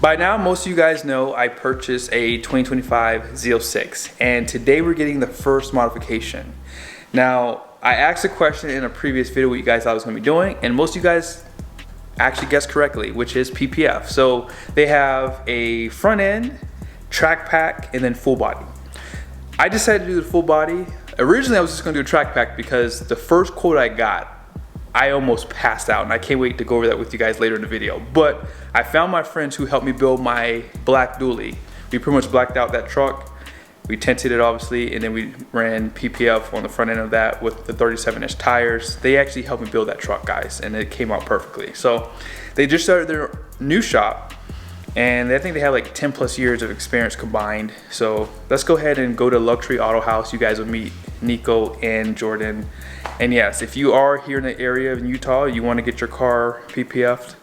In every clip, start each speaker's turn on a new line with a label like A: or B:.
A: By now, most of you guys know I purchased a 2025 Z06, and today we're getting the first modification. Now, I asked a question in a previous video what you guys thought I was going to be doing, and most of you guys actually guessed correctly, which is PPF. So they have a front end, track pack, and then full body. I decided to do the full body. Originally, I was just going to do a track pack because the first quote I got, I almost passed out, and I can't wait to go over that with you guys later in the video. But I found my friends who helped me build my black dually. We pretty much blacked out that truck. We tinted it obviously, and then we ran PPF on the front end of that with the 37-inch tires. They actually helped me build that truck, guys, and it came out perfectly. So they just started their new shop, and I think they have like 10 plus years of experience combined. So let's go ahead and go to Luxury Auto House. You guys will meet Nico and Jordan. And yes, if you are here in the area of Utah, you want to get your car PPF'd,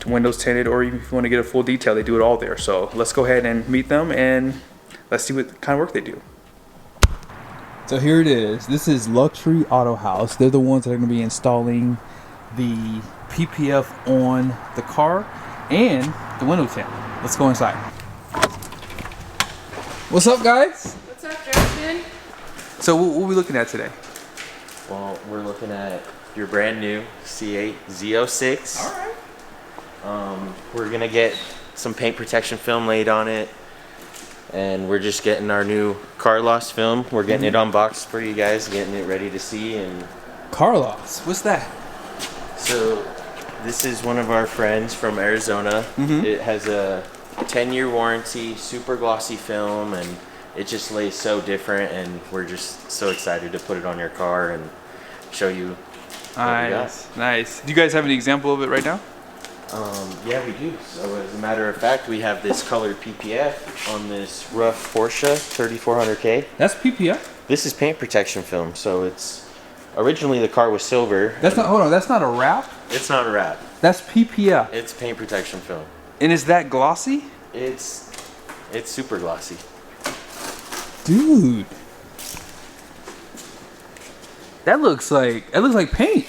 A: to windows tinted, or even if you want to get a full detail, they do it all there. So let's go ahead and meet them and let's see what kind of work they do. So here it is. This is Luxury Auto House. They're the ones that are going to be installing the PPF on the car and the window tint. Let's go inside. What's up, guys?
B: What's up, Justin?
A: So what are we looking at today?
C: Well, we're looking at your brand new C8 Z06.
A: All right.
C: We're gonna get some paint protection film laid on it, and we're just getting our new car loss film. We're getting it unboxed for you guys, getting it ready to see. And
A: Car loss. What's that?
C: so this is one of our friends from Arizona. It has a 10-year warranty, super glossy film, and it just lays so different, and we're just so excited to put it on your car and show you what we got.
A: Nice. Do you guys have an example of it right now?
C: Yeah, we do. So as a matter of fact, we have this colored PPF on this rough Porsche 3400K.
A: That's PPF?
C: This is paint protection film. So it's originally the car was silver.
A: That's not, hold on, that's not a wrap?
C: It's not a wrap.
A: That's PPF.
C: It's paint protection film.
A: And is that glossy?
C: It's super glossy.
A: Dude. That looks like paint.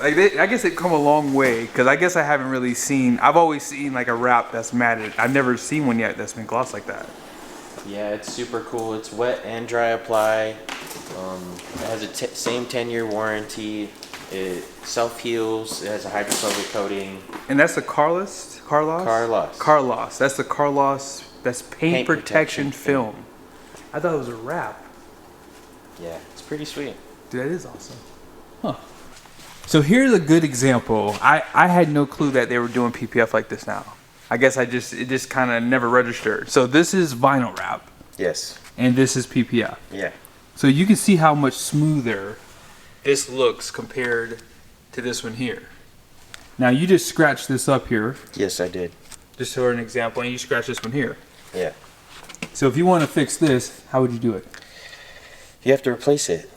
A: Like I guess it come a long way, because I guess I haven't really seen, I've always seen like a wrap that's matted. I've never seen one yet that's been glossed like that.
C: Yeah, it's super cool. It's wet and dry apply. It has a same 10-year warranty. It self-heals. It has a hydrophobic coating.
A: And that's the car loss? Car loss. That's the car loss. That's paint protection film. I thought it was a wrap.
C: Yeah, it's pretty sweet.
A: Dude, that is awesome. Huh. So here's a good example. I had no clue that they were doing PPF like this now. I guess it just kind of never registered. So this is vinyl wrap.
C: Yes.
A: And this is PPF.
C: Yeah.
A: So you can see how much smoother this looks compared to this one here. Now you just scratched this up here.
C: Yes, I did.
A: Just for an example, and you scratch this one here.
C: Yeah.
A: So if you want to fix this, how would you do it?
C: You have to replace it.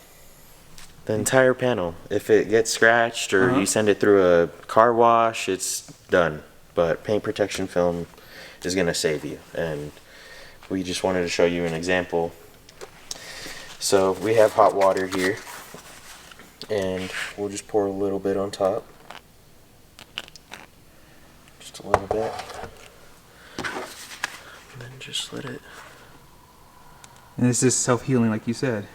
C: The entire panel. If it gets scratched or you send it through a car wash, it's done. But paint protection film is going to save you. And we just wanted to show you an example. So we have hot water here. And we'll just pour a little bit on top. Just a little bit. And then just let it.
A: And it's just self-healing like you said.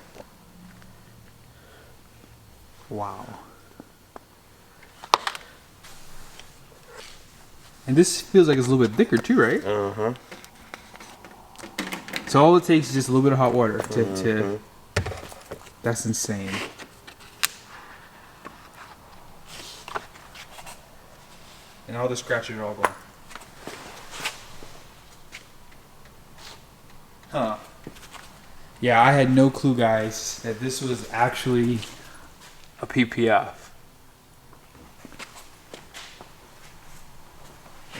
A: Wow. And this feels like it's a little bit thicker too, right?
C: Uh-huh.
A: So all it takes is just a little bit of hot water to that's insane. And all the scratches are all gone. Huh. Yeah, I had no clue, guys, that this was actually a PPF.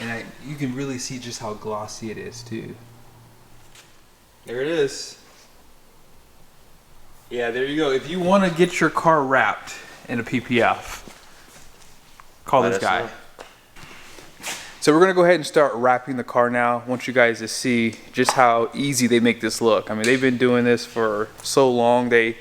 A: And you can really see just how glossy it is too. There it is. Yeah, there you go. If you want to get your car wrapped in a PPF, call this guy. So we're going to go ahead and start wrapping the car now. I want you guys to see just how easy they make this look. I mean, they've been doing this for so long. They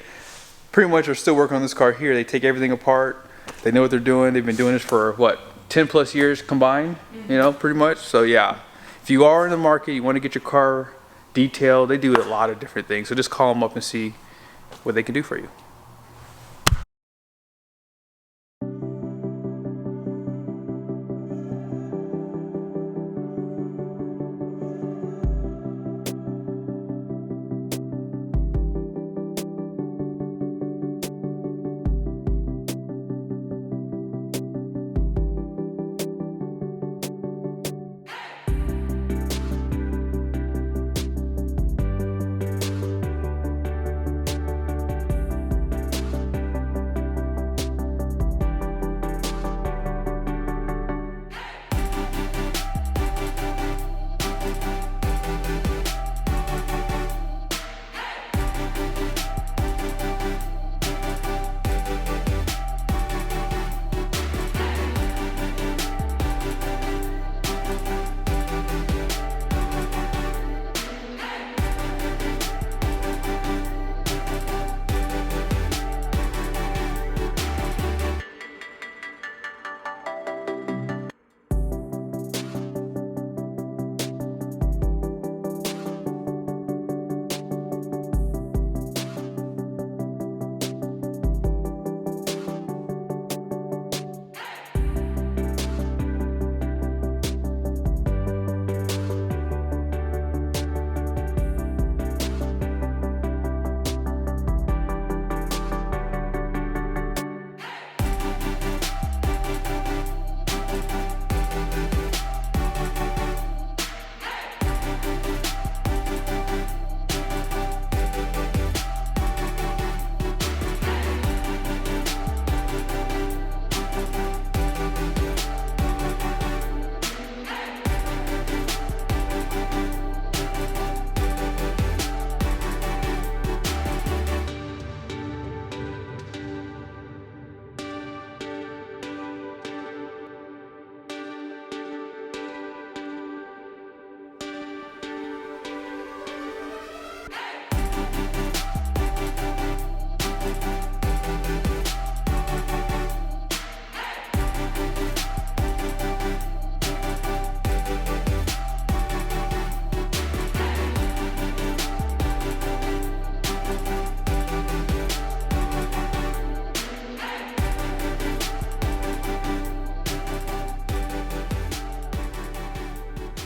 A: pretty much are still working on this car here. They take everything apart. They know what they're doing. They've been doing this for, what, 10 plus years combined, you know, pretty much. So yeah, if you are in the market, you want to get your car detailed, they do a lot of different things. So just call them up and see what they can do for you.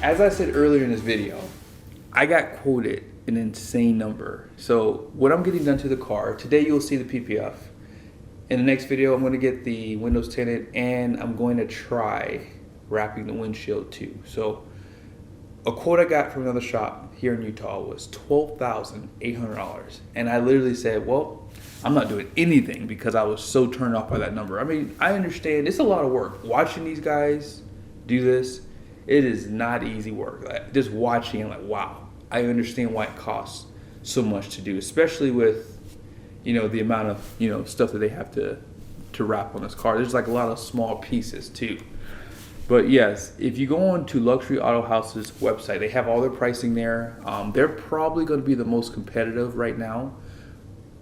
A: As I said earlier in this video, I got quoted an insane number. So what I'm getting done to the car, today you'll see the PPF. In the next video, I'm gonna get the windows tinted and I'm going to try wrapping the windshield too. So a quote I got from another shop here in Utah was $12,800. And I literally said, well, I'm not doing anything because I was so turned off by that number. I mean, I understand it's a lot of work. Watching these guys do this, it is not easy work. Like, just watching, I'm like, wow, I understand why it costs so much to do, especially with, you know, the amount of, you know, stuff that they have to wrap on this car. There's like a lot of small pieces too. But yes, if you go on to Luxury Auto House's website, they have all their pricing there. They're probably going to be the most competitive right now.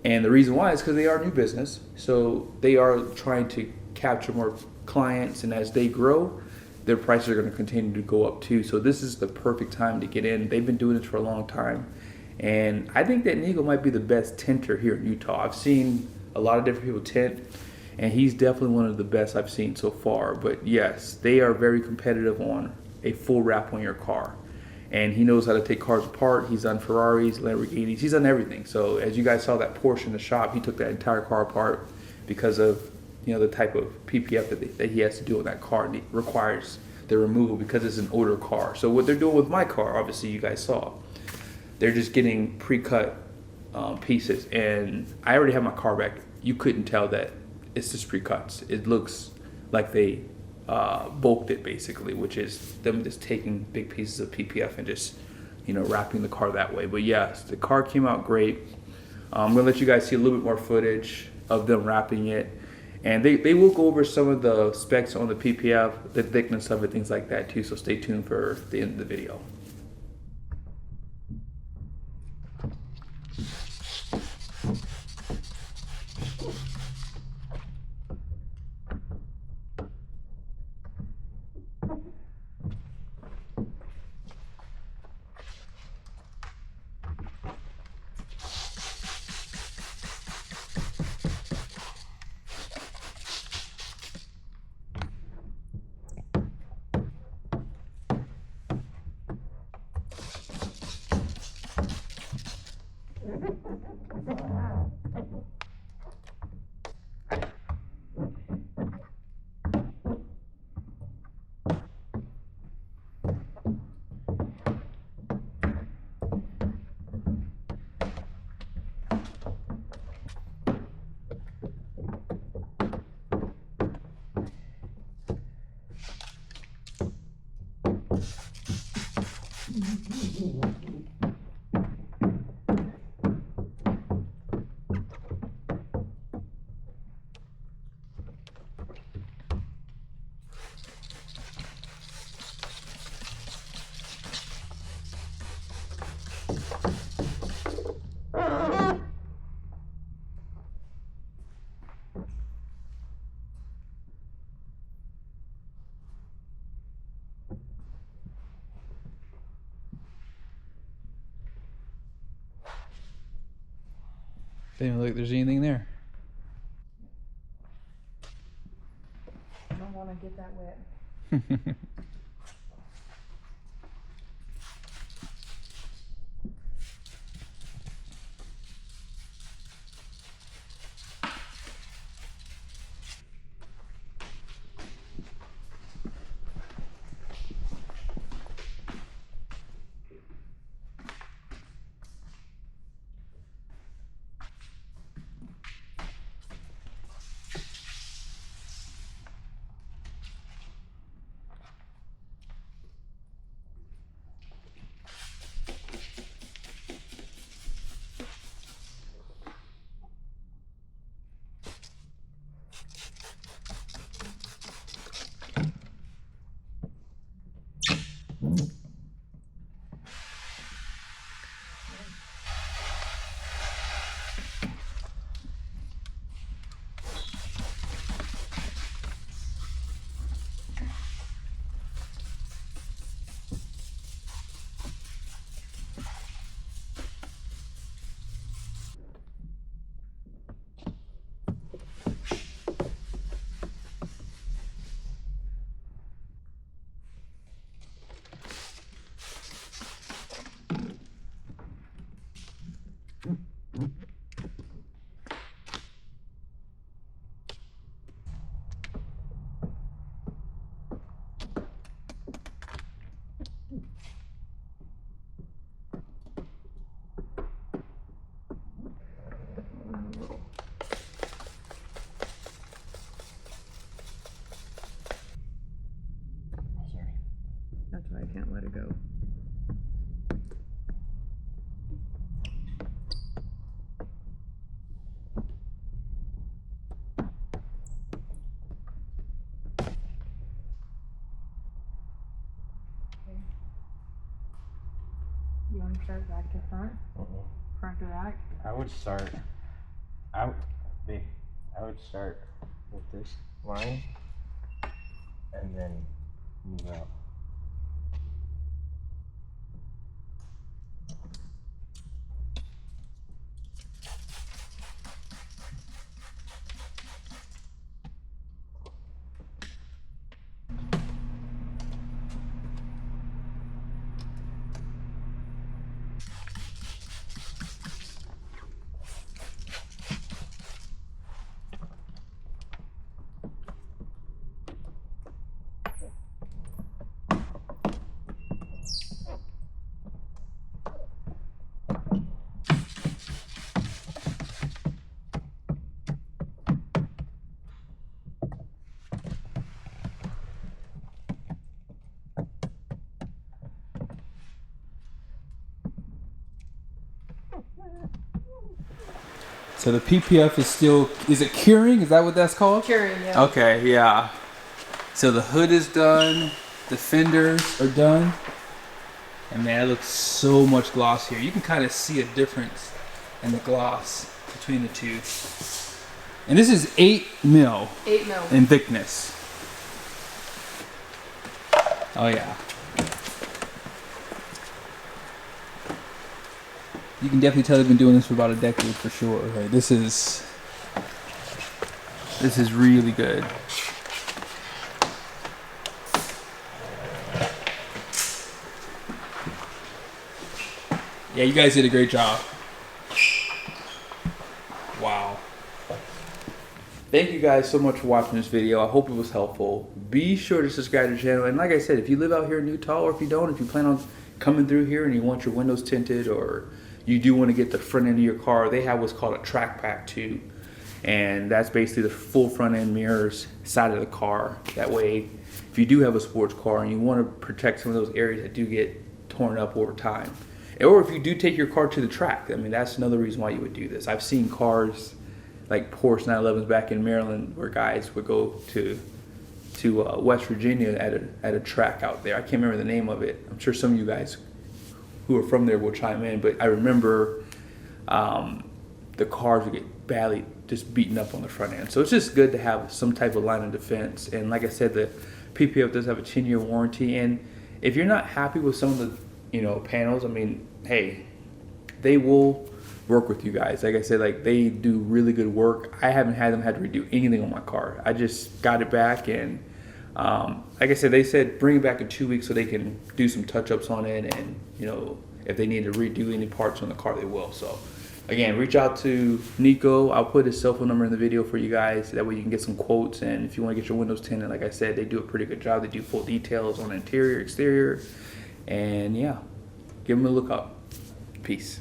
A: And the reason why is because they are a new business. So they are trying to capture more clients. And as they grow, their prices are going to continue to go up too. So this is the perfect time to get in. They've been doing this for a long time. And I think that Nigo might be the best tinter here in Utah. I've seen a lot of different people tint, and he's definitely one of the best I've seen so far. But yes, they are very competitive on a full wrap on your car. And he knows how to take cars apart. He's done Ferraris, Lamborghinis, he's done everything. So as you guys saw that Porsche in the shop, he took that entire car apart because of, you know, the type of PPF that he has to do on that car. And it requires the removal because it's an older car. So what they're doing with my car, obviously you guys saw, they're just getting pre-cut pieces. And I already have my car back. You couldn't tell that it's just pre-cuts. It looks like they bulked it basically, which is them just taking big pieces of PPF and just, you know, wrapping the car that way. But yes, the car came out great. I'm gonna let you guys see a little bit more footage of them wrapping it. And they will go over some of the specs on the PPF, the thickness of it, things like that too. So stay tuned for the end of the video. Doesn't look like there's anything there.
B: I don't want to get that wet. That's why I can't let it go. You want to start back to front? Front to back?
C: I would start with this line and then move out.
A: So the PPF is still, is it curing? Is that what that's called?
B: Curing, yeah.
A: Okay, yeah. So the hood is done, the fenders are done. And man, it looks so much glossier. You can kind of see a difference in the gloss between the two. And this is 8 mil
B: 8 mil
A: in thickness. Oh yeah. You can definitely tell they've been doing this for about a decade for sure. Like, this is really good. Yeah, you guys did a great job. Thank you guys so much for watching this video. I hope it was helpful. Be sure to subscribe to the channel. And like I said, if you live out here in Utah, or if you don't, if you plan on coming through here and you want your windows tinted, or you do want to get the front end of your car, they have what's called a track pack too. And that's basically the full front end mirrors side of the car. That way, if you do have a sports car and you want to protect some of those areas that do get torn up over time, or if you do take your car to the track, I mean, that's another reason why you would do this. I've seen cars like Porsche 911s back in Maryland where guys would go to West Virginia at a track out there. I can't remember the name of it. I'm sure some of you guys who are from there will chime in, but I remember the cars would get badly just beaten up on the front end. So it's just good to have some type of line of defense. And like I said, the PPF does have a 10-year warranty. And if you're not happy with some of the panels, I mean, hey, they will work with you guys. Like I said, like they do really good work. I haven't had them had to redo anything on my car. I just got it back, and like I said, they said bring it back in 2 weeks so they can do some touch-ups on it, and if they need to redo any parts on the car, they will. So again, reach out to Nico. I'll put his cell phone number in the video for you guys. That way you can get some quotes, and if you want to get your windows tinted, like I said, they do a pretty good job. They do full details on interior, exterior, and yeah, give them a look up. Peace.